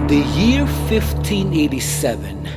The year 1587,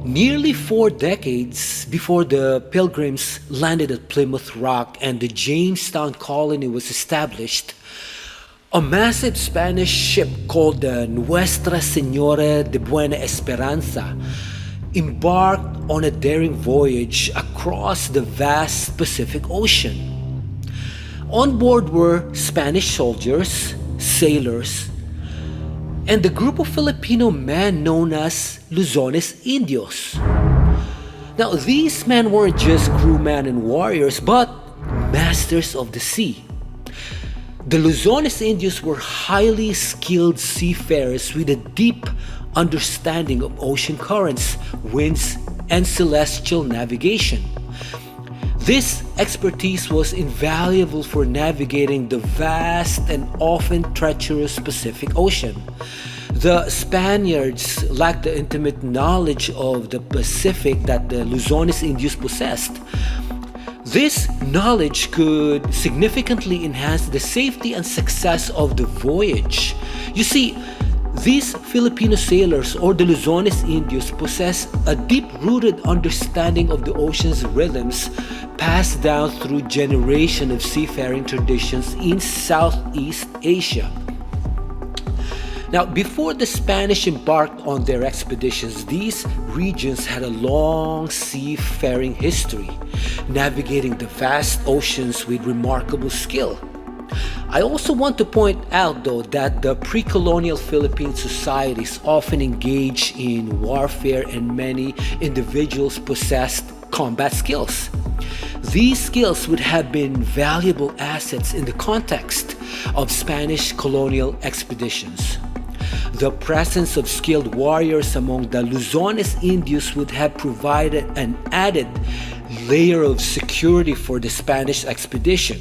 nearly 4 decades before the Pilgrims landed at Plymouth Rock and the Jamestown colony was established, a massive Spanish ship called the Nuestra Señora de Buena Esperanza embarked on a daring voyage across the vast Pacific Ocean. On board were Spanish soldiers, sailors, and the group of Filipino men known as Luzones Indios. Now, these men weren't just crewmen and warriors, but masters of the sea. The Luzones Indios were highly skilled seafarers with a deep understanding of ocean currents, winds, and celestial navigation. This expertise was invaluable for navigating the vast and often treacherous Pacific Ocean. The Spaniards lacked the intimate knowledge of the Pacific that the Luzones Indios possessed. This knowledge could significantly enhance the safety and success of the voyage. You see, these Filipino sailors, or the Luzones Indios, possess a deep-rooted understanding of the ocean's rhythms passed down through generations of seafaring traditions in Southeast Asia. Now, before the Spanish embarked on their expeditions, these regions had a long seafaring history, navigating the vast oceans with remarkable skill. I also want to point out, though, that the pre-colonial Philippine societies often engaged in warfare and many individuals possessed combat skills. These skills would have been valuable assets in the context of Spanish colonial expeditions. The presence of skilled warriors among the Luzones Indios would have provided an added layer of security for the Spanish expedition.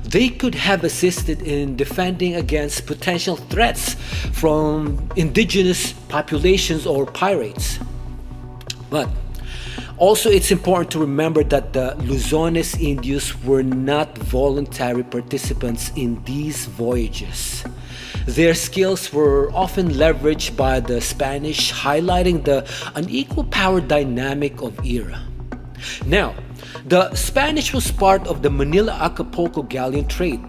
They could have assisted in defending against potential threats from indigenous populations or pirates. But also, it's important to remember that the Luzones Indios were not voluntary participants in these voyages. Their skills were often leveraged by the Spanish, highlighting the unequal power dynamic of era. Now, the Spanish was part of the Manila-Acapulco Galleon Trade.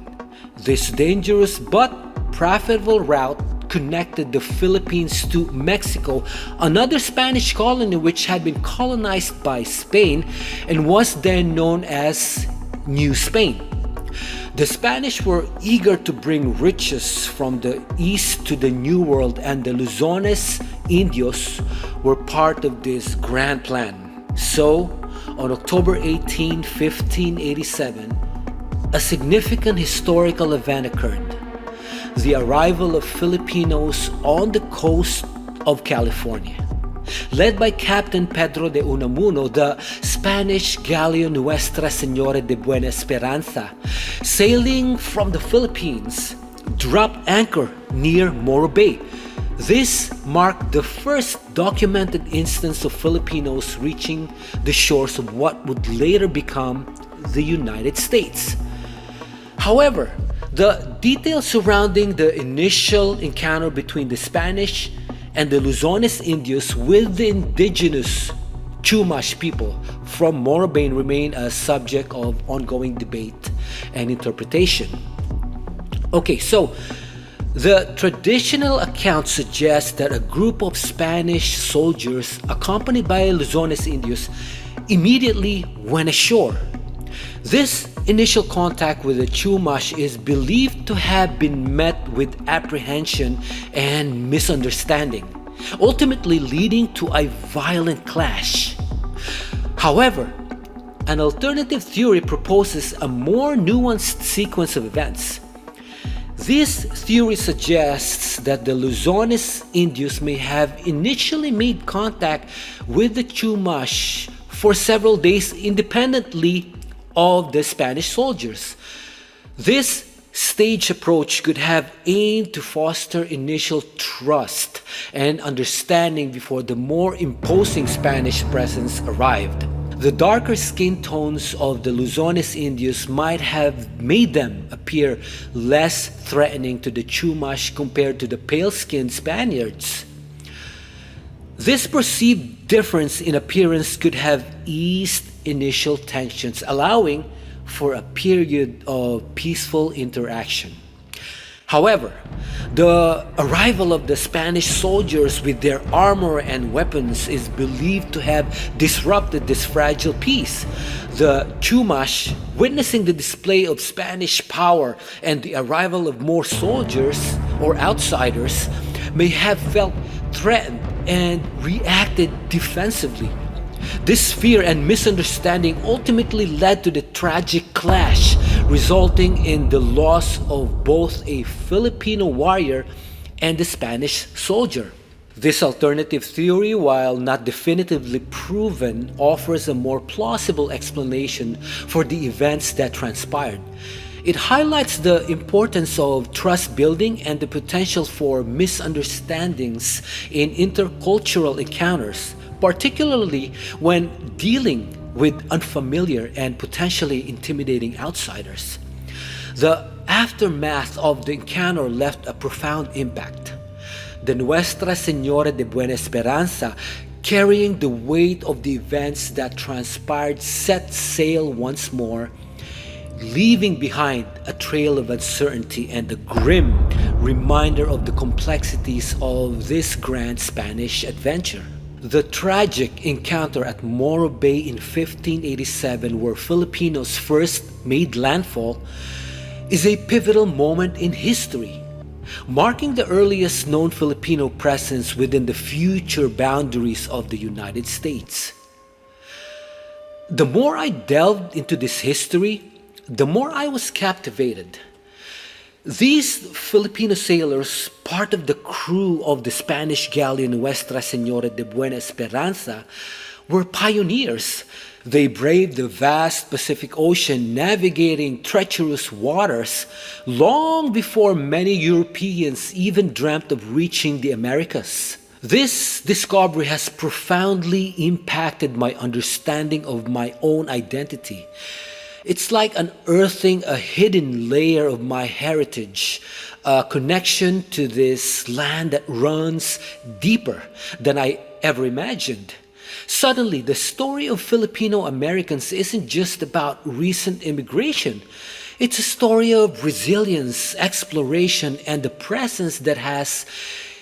This dangerous but profitable route connected the Philippines to Mexico, another Spanish colony which had been colonized by Spain and was then known as New Spain. The Spanish were eager to bring riches from the east to the New World, and the Luzones Indios were part of this grand plan. So, on October 18, 1587, a significant historical event occurred: the arrival of Filipinos on the coast of California. Led by Captain Pedro de Unamuno, the Spanish galleon Nuestra Señora de Buena Esperanza, sailing from the Philippines, dropped anchor near Morro Bay. This marked the first documented instance of Filipinos reaching the shores of what would later become the United States. However, the details surrounding the initial encounter between the Spanish and the Luzones Indios with the indigenous Chumash people from Morro Bay remain a subject of ongoing debate and interpretation. Okay, so the traditional account suggests that a group of Spanish soldiers accompanied by Luzones Indios immediately went ashore. This initial contact with the Chumash is believed to have been met with apprehension and misunderstanding, ultimately leading to a violent clash. However, an alternative theory proposes a more nuanced sequence of events. This theory suggests that the Luzones Indios may have initially made contact with the Chumash for several days independently of the Spanish soldiers. This staged approach could have aimed to foster initial trust and understanding before the more imposing Spanish presence arrived. The darker skin tones of the Luzones Indios might have made them appear less threatening to the Chumash compared to the pale-skinned Spaniards. This perceived difference in appearance could have eased initial tensions, allowing for a period of peaceful interaction. However, the arrival of the Spanish soldiers with their armor and weapons is believed to have disrupted this fragile peace. The Chumash, witnessing the display of Spanish power and the arrival of more soldiers or outsiders, may have felt threatened and reacted defensively. This fear and misunderstanding ultimately led to the tragic clash, resulting in the loss of both a Filipino warrior and a Spanish soldier. This alternative theory, while not definitively proven, offers a more plausible explanation for the events that transpired. It highlights the importance of trust building and the potential for misunderstandings in intercultural encounters, particularly when dealing with unfamiliar and potentially intimidating outsiders. The aftermath of the encounter left a profound impact. The Nuestra Señora de Buena Esperanza, carrying the weight of the events that transpired, set sail once more, leaving behind a trail of uncertainty and a grim reminder of the complexities of this grand Spanish adventure. The tragic encounter at Morro Bay in 1587, where Filipinos first made landfall, is a pivotal moment in history, marking the earliest known Filipino presence within the future boundaries of the United States. The more I delved into this history, the more I was captivated. These Filipino sailors, part of the crew of the Spanish galleon Nuestra Señora de Buena Esperanza, were pioneers. They braved the vast Pacific Ocean, navigating treacherous waters long before many Europeans even dreamt of reaching the Americas. This discovery has profoundly impacted my understanding of my own identity. It's like unearthing a hidden layer of my heritage, a connection to this land that runs deeper than I ever imagined. Suddenly, the story of Filipino Americans isn't just about recent immigration. It's a story of resilience, exploration, and the presence that has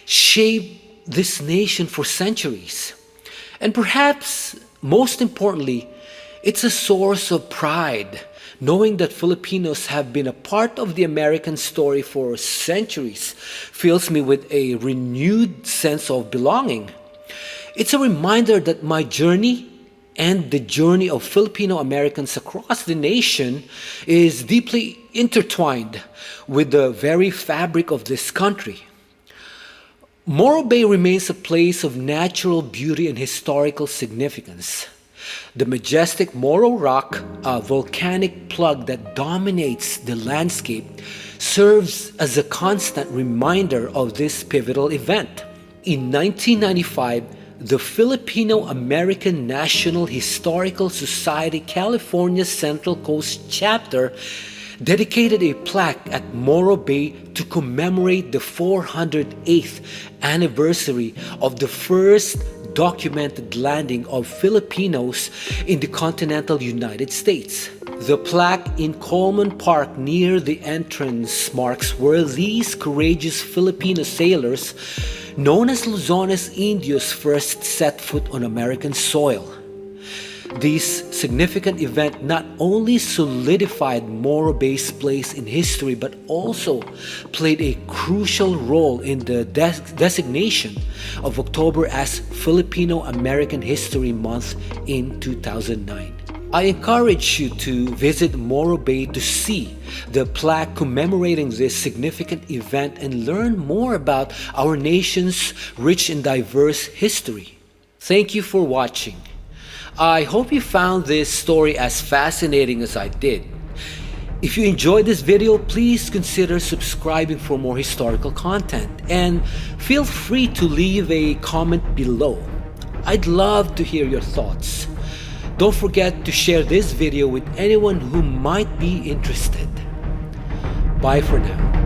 shaped this nation for centuries. And perhaps most importantly, it's a source of pride, knowing that Filipinos have been a part of the American story for centuries fills me with a renewed sense of belonging. It's a reminder that my journey and the journey of Filipino Americans across the nation is deeply intertwined with the very fabric of this country. Morro Bay remains a place of natural beauty and historical significance. The majestic Morro Rock, a volcanic plug that dominates the landscape, serves as a constant reminder of this pivotal event. In 1995, the Filipino American National Historical Society California Central Coast Chapter dedicated a plaque at Morro Bay to commemorate the 408th anniversary of the first documented landing of Filipinos in the continental United States. The plaque in Coleman Park near the entrance marks where these courageous Filipino sailors, known as Luzones Indios, first set foot on American soil. This significant event not only solidified Morro Bay's place in history but also played a crucial role in the designation of October as Filipino American History Month in 2009. I encourage you to visit Morro Bay to see the plaque commemorating this significant event and learn more about our nation's rich and diverse history. Thank you for watching. I hope you found this story as fascinating as I did. If you enjoyed this video, please consider subscribing for more historical content and feel free to leave a comment below. I'd love to hear your thoughts. Don't forget to share this video with anyone who might be interested. Bye for now.